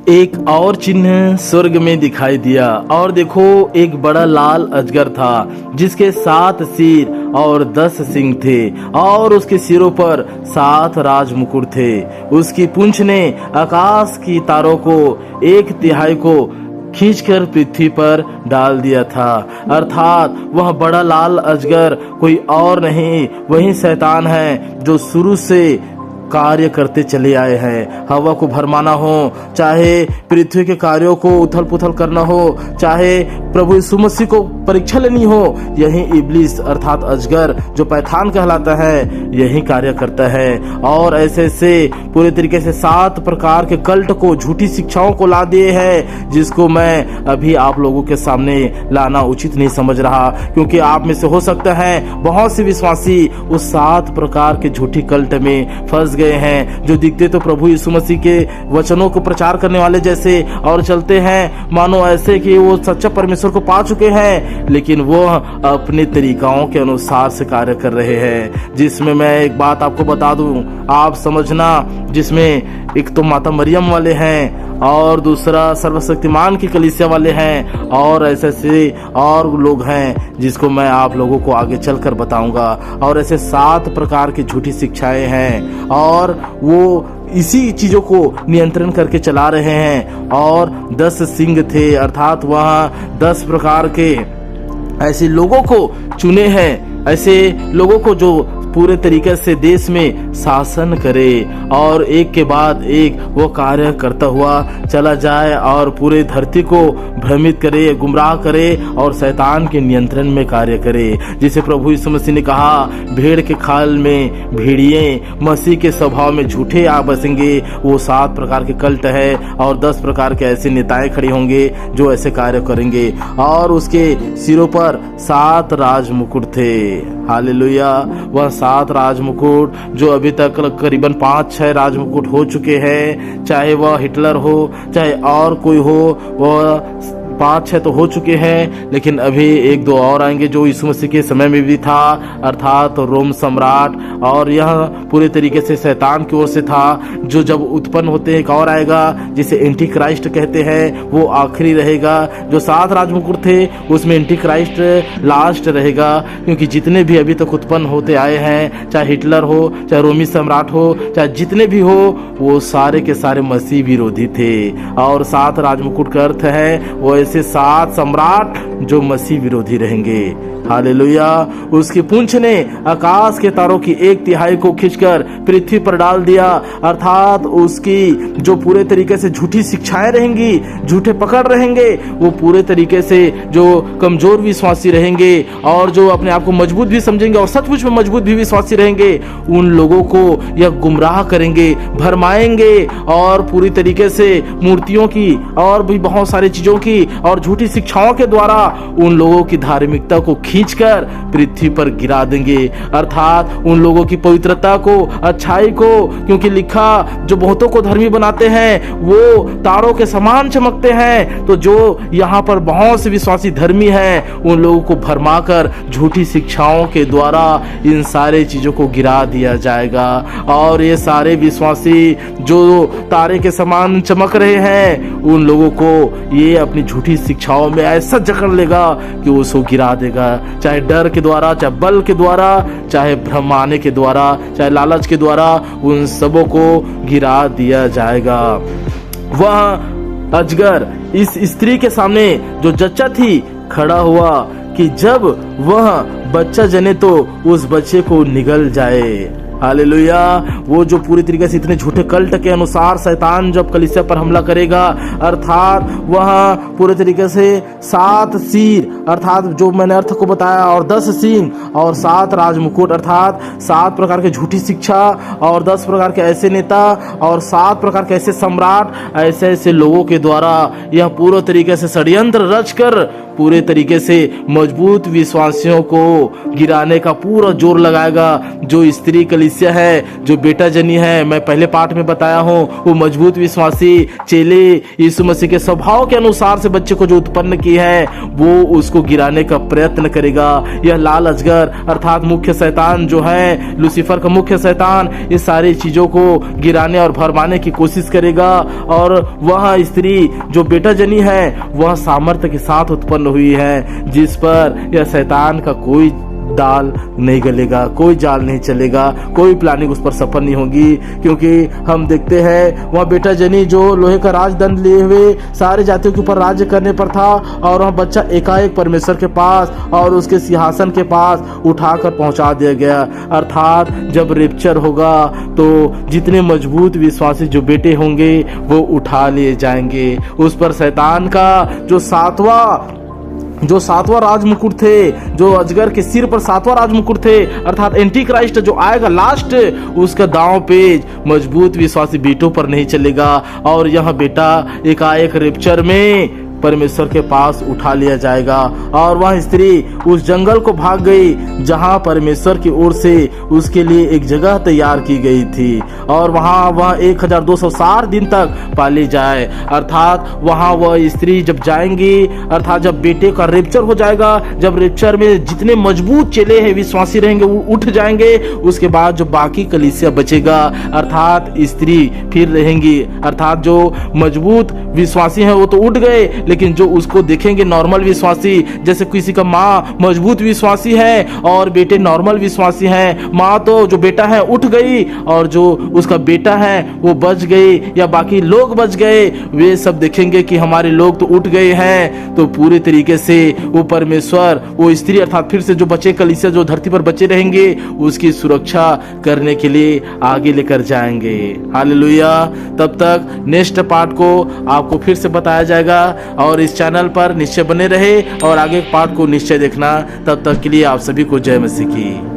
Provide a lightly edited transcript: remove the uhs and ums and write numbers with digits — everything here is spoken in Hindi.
एक और चिन्ह स्वर्ग में दिखाई दिया और देखो एक बड़ा लाल अजगर था जिसके 7 सिर और 10 सींग थे और उसके सिरों पर 7 राज मुकुट थे। उसकी पूंछ ने आकाश की तारों को 1/3 को खींचकर पृथ्वी पर डाल दिया था। अर्थात वह बड़ा लाल अजगर कोई और नहीं, वही शैतान है जो शुरू से कार्य करते चले आए हैं। हवा को भरमाना हो, चाहे पृथ्वी के कार्यों को उथल पुथल करना हो, चाहे प्रभु यीशु मसीह को परीक्षा लेनी हो, यही इब्लिस अर्थात अजगर जो पैथान कहलाता है यही कार्य करता है। और ऐसे ऐसे पूरे तरीके से 7 प्रकार के कल्ट को, झूठी शिक्षाओं को ला दिए हैं, जिसको मैं अभी आप लोगों के सामने लाना उचित नहीं समझ रहा, क्योंकि आप में से हो सकता है बहुत से विश्वासी उस 7 प्रकार के झूठी कल्ट में फंस गए हैं, जो दिखते तो प्रभु यीशु मसीह के वचनों को प्रचार करने वाले जैसे और चलते हैं मानो ऐसे कि वो सच्चा परमेश्वर को पा चुके हैं, लेकिन वो अपने तरीकाओं के अनुसार से कार्य कर रहे हैं। जिसमें मैं एक बात आपको बता दूं, आप समझना, जिसमें एक तो माता मरियम वाले हैं और दूसरा सर्वशक्तिमान की कलीसिया वाले हैं और ऐसे ऐसे और लोग हैं जिसको मैं आप लोगों को आगे चलकर बताऊंगा। और ऐसे 7 प्रकार की झूठी शिक्षाएं हैं और वो इसी चीजों को नियंत्रण करके चला रहे हैं। और 10 सिंह थे, अर्थात वहाँ 10 प्रकार के ऐसे लोगों को चुने हैं, ऐसे लोगों को जो पूरे तरीके से देश में शासन करे और एक के बाद एक वो कार्य करता हुआ चला जाए और पूरे धरती को भ्रमित करे, गुमराह करे और शैतान के नियंत्रण में कार्य करे। जिसे प्रभु यीशु मसीह ने कहा, भेड़ के खाल में भेड़िए, मसीह के स्वभाव में झूठे आ बसेंगे। वो 7 प्रकार के कल्ट है और 10 प्रकार के ऐसे नेताएं खड़े होंगे जो ऐसे कार्य करेंगे। और उसके सिरों पर 7 राज मुकुट थे। हालेलुया। वह 7 राज मुकुट जो अभी तक करीबन 5-6 राज मुकुट हो चुके हैं, चाहे वह हिटलर हो चाहे और कोई हो, वह 5-6 तो हो चुके हैं, लेकिन अभी 1-2 और आएंगे जो यीशु मसीह के समय में भी था, अर्थात रोम सम्राट। और यह पूरे तरीके से शैतान की ओर से था, जो जब उत्पन्न होते हैं एक और आएगा जिसे एंटी क्राइस्ट कहते हैं, वो आखिरी रहेगा। जो 7 राजमुकुट थे उसमें एंटी क्राइस्ट लास्ट रहेगा, क्योंकि जितने भी अभी तक उत्पन्न होते आए हैं, चाहे हिटलर हो चाहे रोमी सम्राट हो चाहे जितने भी हो, वो सारे के सारे मसीह विरोधी थे। और 7 राजमुकुट का अर्थ है वो ऐसे 7 सम्राट जो मसीह विरोधी रहेंगे। हालेलुया। उसकी पूंछ ने आकाश के तारों की 1/3 को खींचकर पृथ्वी पर डाल दिया, अर्थात उसकी जो पूरे तरीके से झूठी शिक्षाएं रहेंगी, झूठे पकड़ रहेंगे, वो पूरे तरीके से जो कमजोर विश्वासी रहेंगे और जो अपने आप को मजबूत भी समझेंगे और सचमुच में मजबूत भी विश्वासी रहेंगे, उन लोगों को यह गुमराह करेंगे, भरमाएंगे और पूरी तरीके से मूर्तियों की और भी बहुत सारी चीजों की और झूठी शिक्षाओं के द्वारा उन लोगों की धार्मिकता को खींचकर पृथ्वी पर गिरा देंगे, अर्थात उन लोगों की पवित्रता को, अच्छाई को, क्योंकि लिखा जो बहुतों को धर्मी बनाते हैं वो तारों के समान चमकते हैं। तो जो यहाँ पर बहुत से विश्वासी धर्मी हैं, उन लोगों को भरमाकर झूठी शिक्षाओं के द्वारा इन सारे चीजों को गिरा दिया जाएगा। और ये सारे विश्वासी जो तारे के समान चमक रहे हैं, उन लोगों को ये अपनी झूठी शिक्षाओं में ऐसा जकड़ लेगा कि वो उसको गिरा देगा, चाहे डर के द्वारा, चाहे बल के द्वारा, चाहे भ्रमाने के द्वारा, चाहे लालच के द्वारा, उन सबों को गिरा दिया जाएगा। वह अजगर इस स्त्री के सामने जो जच्चा थी खड़ा हुआ कि जब वह बच्चा जने तो उस बच्चे को निगल जाए। हालेलुया। वो जो पूरी तरीके से इतने झूठे कल्ट के अनुसार शैतान जब कलीसिया पर हमला करेगा, अर्थात वह पूरे तरीके से 7 सिर अर्थात जो मैंने अर्थ को बताया और 10 सींग और 7 राजमुकुट, अर्थात 7 प्रकार की झूठी शिक्षा और 10 प्रकार के ऐसे नेता और 7 प्रकार के ऐसे सम्राट, ऐसे ऐसे लोगों के द्वारा यह पूरे तरीके से षड्यंत्र रचकर पूरे तरीके से मजबूत विश्वासियों को गिराने का पूरा जोर लगाएगा। जो स्त्री कलीसिया है, जो बेटा जनी है, मैं पहले पाठ में बताया हूँ, वो मजबूत विश्वासी चेले यीशु मसीह के स्वभाव के अनुसार से बच्चे को जो उत्पन्न की है, वो उसको गिराने का प्रयत्न करेगा। यह लाल अजगर अर्थात मुख्य शैतान जो है, लूसीफर का मुख्य शैतान, इस सारी चीजों को गिराने और भरमाने की कोशिश करेगा। और वह स्त्री जो बेटा जनी है, वह सामर्थ्य के साथ उत्पन्न हुई है, जिस पर यह शैतान का कोई दाल नहीं गलेगा, कोई जाल नहीं चलेगा, कोई प्लानिंग उस पर सफल नहीं होगी। क्योंकि हम देखते हैं वह बेटा जनी जो लोहे का राजदंड लिए हुए सारे जातियों के ऊपर राज्य करने पर था, और वह बच्चा एकाएक परमेश्वर के पास और उसके सिंहासन के पास उठाकर पहुंचा दिया गया। अर्थात जब रेप्चर होगा तो जितने मजबूत विश्वासी जो बेटे होंगे वो उठा लिए जाएंगे। उस पर शैतान का जो सातवां राजमुकुट थे, जो अजगर के सिर पर सातवां राजमुकुट थे, अर्थात एंटी क्राइस्ट जो आएगा लास्ट, उसका दांव पेज मजबूत विश्वासी बेटों पर नहीं चलेगा। और यह बेटा एकाएक रेप्चर में परमेश्वर के पास उठा लिया जाएगा। और वह स्त्री उस जंगल को भाग गई जहां परमेश्वर की ओर से उसके लिए एक जगह तैयार की गई थी, और वहां वह 1260 दिन तक पाली जाए। अर्थात वहां वह स्त्री जब जाएंगी, अर्थात जब बेटे का रेप्चर हो जाएगा, जब रेप्चर में जितने मजबूत चेले हैं, विश्वासी रहेंगे, वो उठ जाएंगे, उसके बाद जो बाकी कलीसिया बचेगा, अर्थात स्त्री फिर रहेंगी। अर्थात जो मजबूत विश्वासी हैं वो तो उठ गए, लेकिन जो उसको देखेंगे नॉर्मल विश्वासी, जैसे किसी का माँ मजबूत विश्वासी है और बेटे नॉर्मल विश्वासी हैं, माँ तो जो बेटा है उठ गई और जो उसका बेटा है वो बच गई या बाकी लोग बच गए, वे सब देखेंगे कि हमारे लोग तो उठ गए हैं। तो पूरे तरीके से वो परमेश्वर वो स्त्री अर्थात फिर से जो बचे कलीसिया जो धरती पर बचे रहेंगे, उसकी सुरक्षा करने के लिए आगे लेकर जाएंगे। हालेलुया। तब तक नेक्स्ट पार्ट को आपको फिर से बताया जाएगा, और इस चैनल पर निश्चय बने रहे और आगे पार्ट को निश्चय देखना। तब तक के लिए आप सभी को जय मसीह की।